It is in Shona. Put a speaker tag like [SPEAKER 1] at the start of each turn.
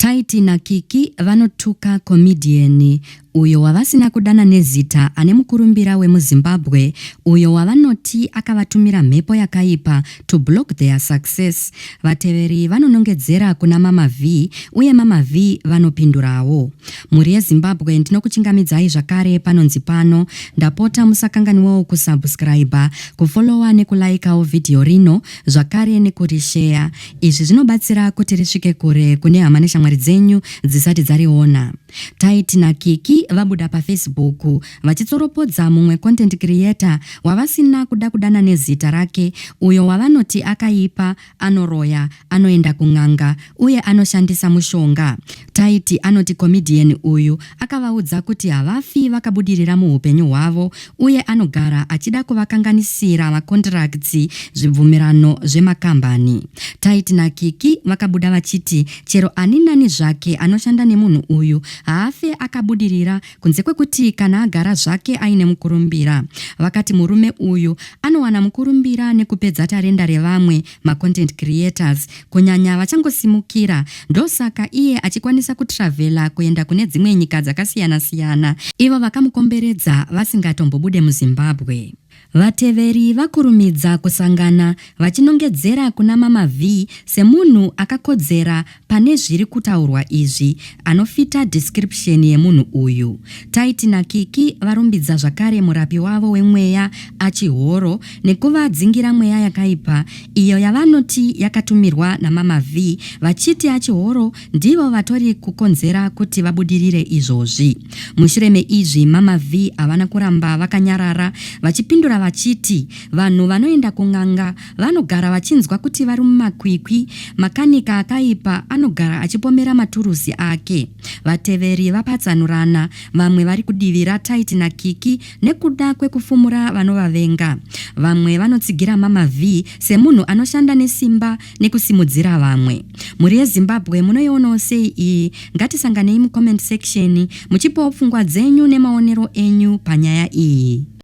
[SPEAKER 1] Taiti na Kiki vanotuka comedian uyo wavasina kudana nezita ane mukurumbira wemuZimbabwe uyo wavanoti akavatumira mhepo yakaipa to block their success. Vateveri vanonongedzera kuna Mama V uye Mama V vanopindurawo. Muri yeZimbabwe ndinokuchingamidzai zvakare panonzi pano. Ndapota musakanganiwawo kusubscribe, kufollowa nekulaikawo video rino, zvakare nekurishare. Izvi zvinobatsira kuti risvike kure kune hama neshamwari dzenyu dzisati dzariona. Taiti na Kiki vabuda paFacebook vachitsoropodza mumwe content creator wavasina kuda kudana nezita rake uyo wavanoti akaipa, anoroya, anoenda kung'anga uye anoshandisa mushonga. Taiti anoti comedian uyu akavaudza kuti havafi vakabudirira muupenyu hwavo uye anogara achida kuvakanganisira macontracts, zvibvumirano zvemakambani. Taiti na Kiki vakabuda vachiti chero ani nani zvake anoshanda nemunhu uyu haafe akabudirira kunze kwekuti kana agara zvake aine mukurumbira. Vakati murume uyu anowana mukurumbira nekupedza tarenda revamwe macontent creators kunyanya vachangosimukira, ndosaka iye achikwanisa kutravela kuenda kune dzimwe nyika dzakasiyana-siyana ivo vakamukomberedza vasingatombobude muZimbabwe. Vateveri vakurumidza kusangana vachinongedzera kuna Mama V semunhu akakodzera pane zviri kutaurwa izvi, anofita description yemunhu uyu. Taiti na Kiki varumbidza zvakare murapi wavo wemweya achihoro nekuvadzingira mweya yakaipa iyo yavanoti yakatumirwa naMama V, vachiti achihoro ndivo vatori kukonzera kuti vabudirire izvozvi. Mushure meizvi Mama V havana kuramba vakanyarara vachipindura vachiti vanhu vanoenda kung'anga vanogara vachinzwa kuti vari mumakwikwi, makanika akaipa anogara achipomera maturusi ake. Vateveri vapatsanurana, vamwe vari kudivira Taiti na Kiki nekuda kwekufumura vanovavenga. Vamwe vanotsigira Mama V semunhu anoshanda nesimba nekusimudzira vamwe. Muri yeZimbabwe munoionawo sei iyi? Ngatisanganei mucomment section muchipawo pfungwa dzenyu nemaonero enyu panyaya iyi.